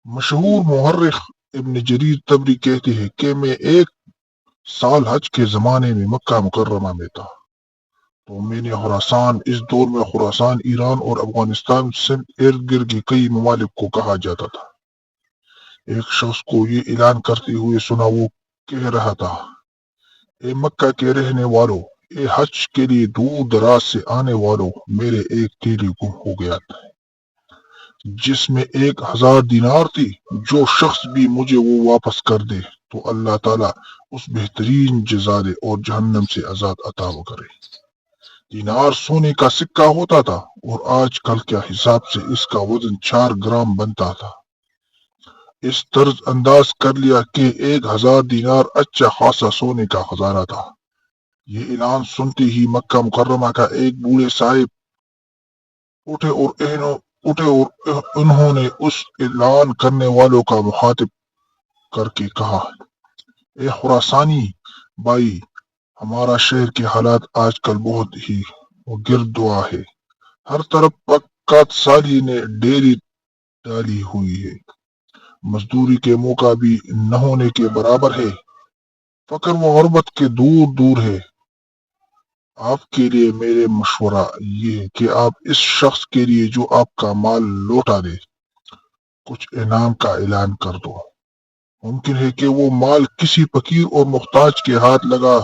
مشہور مورخ ابن جریر تبری کہتے ہیں کہ میں ایک سال حج کے زمانے میں مکہ مکرمہ میں تھا، تو میں نے خراسان، اس دور میں خراسان ایران اور افغانستان سے ارد گرد کے کئی ممالک کو کہا جاتا تھا، ایک شخص کو یہ اعلان کرتے ہوئے سنا۔ وہ کہہ رہا تھا: اے مکہ کے رہنے والوں، اے حج کے لیے دور دراز سے آنے والوں، میرے ایک تھیلی گم ہو گیا تھا جس میں 1000 دینار تھی۔ جو شخص بھی مجھے وہ واپس کر دے تو اللہ تعالیٰ اس بہترین جزا دے اور جہنم سے آزاد عطا کرے۔ دینار سونے کا سکہ ہوتا تھا اور آج کل کے حساب سے اس کا وزن 4 گرام بنتا تھا۔ اس طرز انداز کر لیا کہ 1000 دینار اچھا خاصا سونے کا خزانہ تھا۔ یہ اعلان سنتے ہی مکہ مکرمہ کا ایک بوڑھے صاحب اٹھے اور انہوں نے اس اعلان کرنے والوں کا مخاطب کر کے کہا: اے خراسانی بھائی، ہمارا شہر کے حالات آج کل بہت ہی گردوا ہے۔ ہر طرف پکات سالی نے ڈیری ڈالی ہوئی ہے، مزدوری کے موقع بھی نہ ہونے کے برابر ہے، فقر و غربت کے دور دور ہے۔ آپ کے لیے میرے مشورہ یہ ہے کہ آپ اس شخص کے لیے جو آپ کا مال لوٹا دے، کچھ انعام کا اعلان کر دو۔ ممکن ہے کہ وہ مال کسی فقیر اور محتاج کے ہاتھ لگا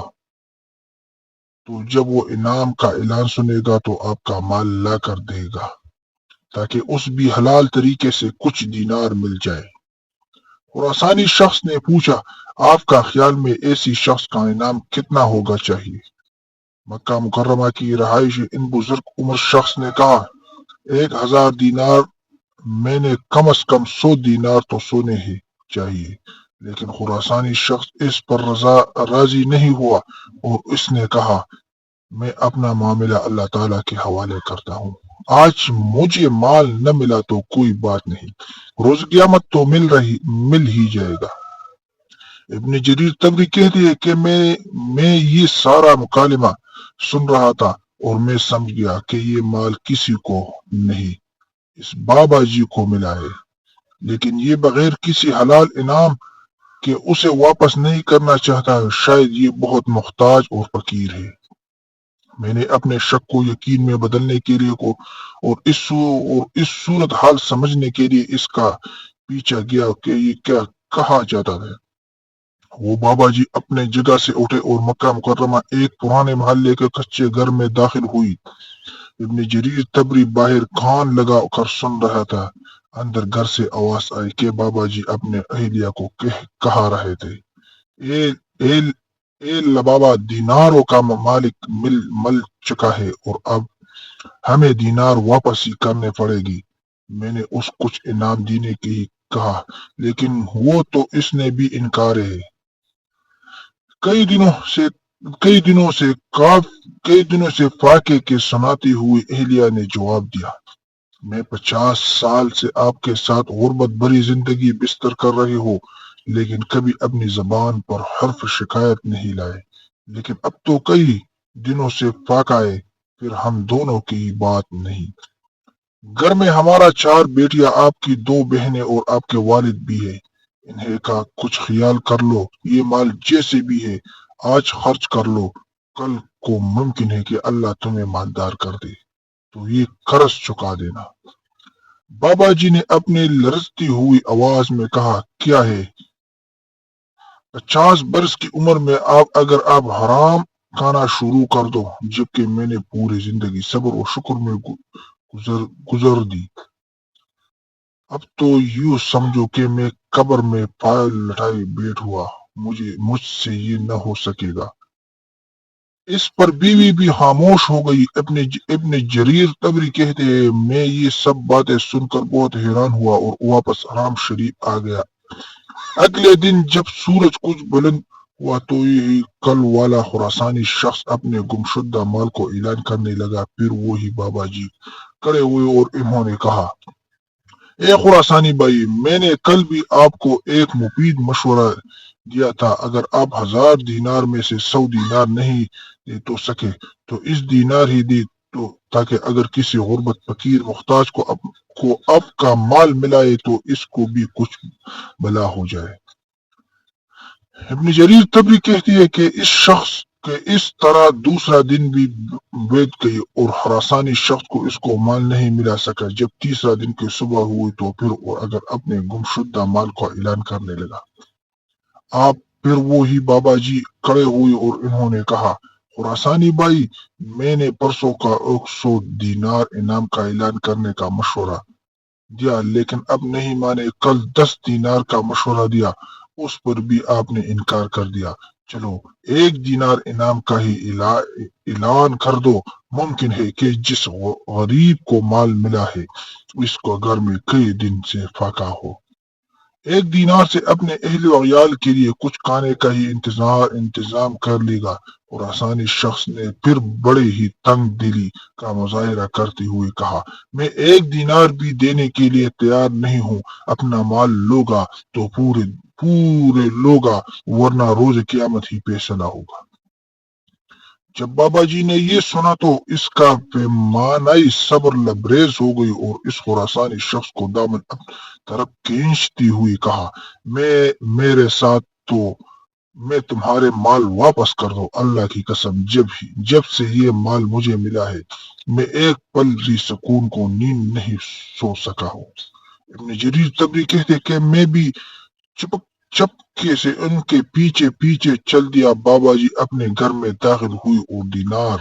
تو جب وہ انعام کا اعلان سنے گا تو آپ کا مال لا کر دے گا تاکہ اس بھی حلال طریقے سے کچھ دینار مل جائے۔ خراسانی شخص نے پوچھا: آپ کا خیال میں ایسی شخص کا انعام کتنا ہوگا چاہیے؟ مکہ مکرمہ کی رہائش ان بزرگ عمر شخص نے کہا: 1000 دینار میں نے کم از کم 100 دینار تو سونے ہی چاہیے۔ لیکن خراسانی شخص اس پر راضی نہیں ہوا اور اس نے کہا: میں اپنا معاملہ اللہ تعالیٰ کے حوالے کرتا ہوں، آج مجھے مال نہ ملا تو کوئی بات نہیں، روز قیامت تو مل ہی جائے گا۔ ابن جریر تبری کہتے ہیں کہ میں یہ سارا مکالمہ سن رہا تھا اور میں سمجھ گیا کہ یہ مال کسی کو نہیں، اس بابا جی کو ملا ہے، لیکن یہ بغیر کسی حلال انعام کہ اسے واپس نہیں کرنا چاہتا ہے۔ شاید یہ بہت محتاج اور فقیر ہے۔ میں نے اپنے شک کو یقین میں بدلنے کے لیے اور اس صورت حال سمجھنے کے لیے اس کا پیچھا کیا کہ یہ کیا کہا جاتا ہے۔ وہ بابا جی اپنے جگہ سے اٹھے اور مکہ مکرمہ ایک پرانے محلے کے کچے گھر میں داخل ہوئی۔ ابن جریر تبری باہر کان لگا کر سن رہا تھا۔ اندر گھر سے آواز آئی کہ بابا جی اپنے اہلیہ کو کہا رہے تھے: اے لبابا، دیناروں کا مالک مل چکا ہے اور اب ہمیں دینار واپس ہی کرنے پڑے گی۔ میں نے اس کچھ انعام دینے کی ہی کہا، لیکن وہ تو اس نے بھی انکار ہے۔ کئی دنوں سے فاقے کے سناتی ہوئی اہلیہ نے جواب دیا: میں 50 سال سے آپ کے ساتھ غربت بری زندگی بسر کر رہی ہوں، لیکن کبھی اپنی زبان پر حرف شکایت نہیں لائے، لیکن اب تو کئی دنوں سے فاقہ ہے، پھر ہم دونوں کی بات نہیں۔ گھر میں ہمارا 4 بیٹیاں، آپ کی 2 بہنیں اور آپ کے والد بھی ہے، انہیں کا کچھ خیال کر لو۔ یہ مال جیسے بھی ہے آج خرچ کر لو، کل کو ممکن ہے کہ اللہ تمہیں مالدار کر دے تو یہ قرض چکا دینا۔ بابا جی نے اپنے لرزتی ہوئی آواز میں کہا: کیا ہے 50 برس کی عمر میں اگر آپ حرام کھانا شروع کر دو، جبکہ میں نے پوری زندگی صبر و شکر میں گزر دی، اب تو یوں سمجھو کہ میں قبر میں پائے لٹائے بیٹھ ہوا، مجھ سے یہ نہ ہو سکے گا۔ اس پر بیوی بھی خاموش ہو گئی۔ ابن جریر تبری کہتے ہیں: میں یہ سب باتیں سن کر بہت حیران ہوا اور واپس حرم شریف آ گیا۔ اگلے دن جب سورج کچھ بلند ہوا تو یہی کل والا خراسانی شخص اپنے گمشدہ مال کو اعلان کرنے لگا۔ پھر وہی بابا جی کھڑے ہوئے اور انہوں نے کہا: اے خراسانی بھائی، میں نے کل بھی آپ کو ایک مفید مشورہ دیا تھا، اگر آپ 1000 دینار میں سے 100 دینار نہیں دے تو سکے تو اس دینار ہی دے تو، تاکہ اگر کسی غربت فقیر محتاج کو کو اب کا مال ملائے تو اس کو بھی کچھ بلا ہو جائے۔ ابن جریر تبری کہتی ہے کہ اس شخص کے اس طرح دوسرا دن بھی بیت گئی اور خراسانی شخص کو اس کو مال نہیں ملا سکا۔ جب تیسرا دن کی صبح ہوئی تو پھر اور اگر اپنے گمشدہ مال کا اعلان کرنے لگا۔ آپ پھر وہی بابا جی کھڑے ہوئے اور انہوں نے کہا، خراسانی بھائی، میں نے پرسوں کا 100 دینار انعام کا اعلان کرنے کا مشورہ دیا لیکن اب نہیں مانے، کل 10 دینار کا مشورہ دیا، اس پر بھی آپ نے انکار کر دیا، چلو 1 دینار انعام کا ہی اعلان کر دو۔ ممکن ہے کہ جس غریب کو مال ملا ہے اس کو گھر میں کئی دن سے فاقہ ہو، 1 دینار سے اپنے اہل و عیال کے لیے کچھ کھانے کا ہی انتظام کر لے گا۔ اور آسانی شخص نے پھر بڑے ہی تنگ دلی کا مظاہرہ کرتے ہوئے کہا، میں 1 دینار بھی دینے کے لیے تیار نہیں ہوں، اپنا مال لوگا تو پورے لوگا ورنہ روز قیامت ہی فیصلہ ہوگا۔ جب بابا جی نے یہ سنا تو اس کا پیمانۂ صبر لبریز ہو گئی اور اس خراسانی شخص کو دامن اپنی طرف کھینچتی ہوئی کہا، میرے ساتھ تو میں تمہارے مال واپس کر دو، اللہ کی قسم جب سے یہ مال مجھے ملا ہے میں ایک پل بھی سکون کو نیند نہیں سو سکا ہوں۔ ابن جریر تبری کہتے کہ میں بھی چپکے سے ان کے پیچھے پیچھے چل دیا۔ بابا جی اپنے گھر میں داخل ہوئی اور دینار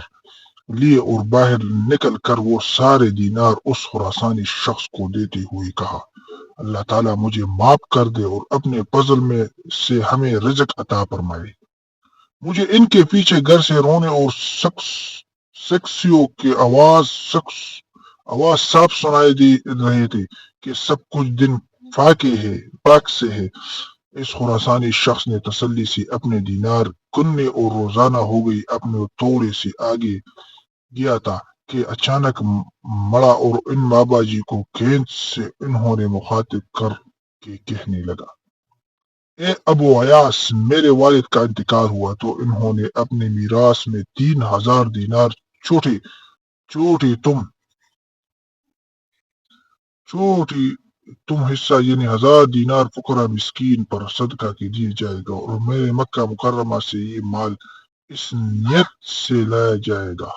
لیے اور باہر نکل کر وہ سارے دینار اس خراسانی شخص کو دیتے ہوئے کہا، اللہ تعالیٰ مجھے معاف کر دے اور اپنے فضل میں سے ہمیں رزق عطا فرمائے۔ مجھے ان کے پیچھے گھر سے رونے اور سکسیوں کے آواز صاف سنائی دے رہے تھے کہ سب کچھ دن پاک سے ہے۔ اس خراسانی شخص نے تسلی سے اپنے دینار گننے اور روزانہ ہو گئی اپنے تھوڑے سے آگے گیا تھا کہ اچانک مڑا اور ان بابا جی کو کھینچ سے انہوں نے مخاطب کر کے کہنے لگا، اے ابو عیاس، میرے والد کا انتقال ہوا تو انہوں نے اپنے میراث میں 3000 دینار چھوٹی تم حصہ یعنی 1000 دینار فقراء مسکین پر صدقہ کے دیے جائے گا اور میرے مکہ مکرمہ سے یہ مال اس نیت سے لایا جائے گا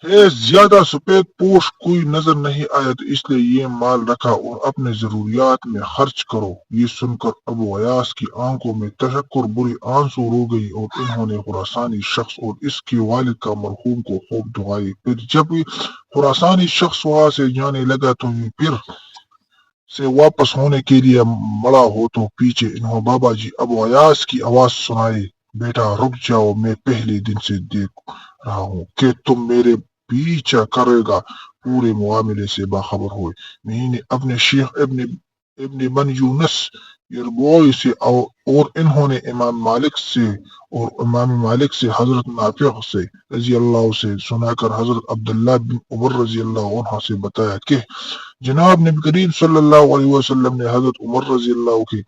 ہے زیادہ سفید پوش کوئی نظر نہیں آیا تو اس لیے یہ مال رکھا اور اپنے ضروریات میں خرچ کرو۔ یہ سن کر ابو عیاس کی آنکھوں میں تشکر بری آنسو رو گئی اور انہوں نے خراسانی شخص اور اس کے والد کا مرحوم کو خوب دعائی۔ پھر جب خراسانی شخص وہاں سے جانے لگا تو پھر سے واپس ہونے کے لیے مڑا ہو تو پیچھے انہوں بابا جی ابو عیاس کی آواز سنائی، بیٹا رک جاؤ، میں پہلے دن سے دیکھ رہا ہوں کہ تم میرے پیچھا کرے گا۔ پورے معاملے سے باخبر ہوئے۔ میں نے اپنے شیخ ابن بن یونس یربوعی سے اور انہوں نے امام مالک سے حضرت نافع سے رضی اللہ سے سنا کر حضرت عبداللہ بن عمر رضی اللہ عنہ سے بتایا کہ جناب نبی کریم صلی اللہ علیہ وسلم نے حضرت عمر رضی اللہ کے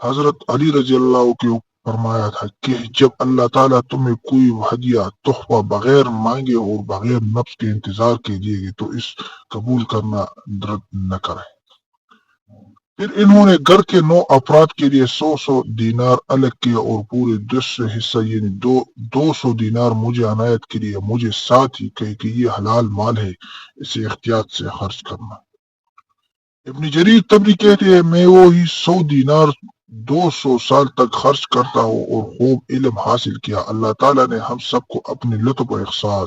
حضرت علی رضی اللہ کے فرمایا تھا کہ جب اللہ تعالیٰ تمہیں کوئی ہدیہ تحفہ بغیر مانگے اور بغیر نفس کے انتظار کے دیے گی تو اس قبول کرنا رد نہ کرے۔ پھر انہوں نے گھر کے 9 افراد کے لیے 100 دینار الگ کیا اور پورے 10 حصہ یعنی 200 دینار مجھے عنایت کے لیے مجھے ساتھ ہی کہے کہ یہ حلال مال ہے، اسے احتیاط سے خرچ کرنا۔ ابن جریر تبری کہتے ہیں میں وہی 100 دینار 200 سال تک خرچ کرتا ہوں اور خوب علم حاصل کیا۔ اللہ تعالیٰ نے ہم سب کو اپنے لطف و احسان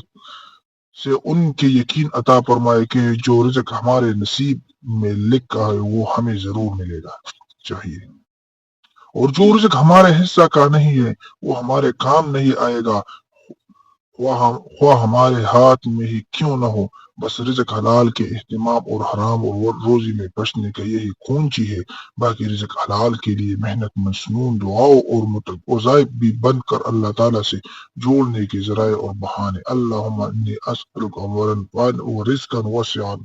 سے ان کے یقین عطا فرمائے کہ جو رزق ہمارے نصیب میں لکھا ہے وہ ہمیں ضرور ملے گا چاہیے، اور جو رزق ہمارے حصہ کا نہیں ہے وہ ہمارے کام نہیں آئے گا، خواہ ہمارے ہاتھ میں ہی کیوں نہ ہو۔ بس رزق حلال کے اہتمام اور حرام اور روزی میں بچنے کا یہی کونچی ہے۔ باقی رزق حلال کے لیے محنت، مسنون دعاؤں اور وظائف بھی بند کر اللہ تعالیٰ سے جوڑنے کے ذرائع اور بہانے۔ اللہم انی اسألک اولا ورزقا واسعا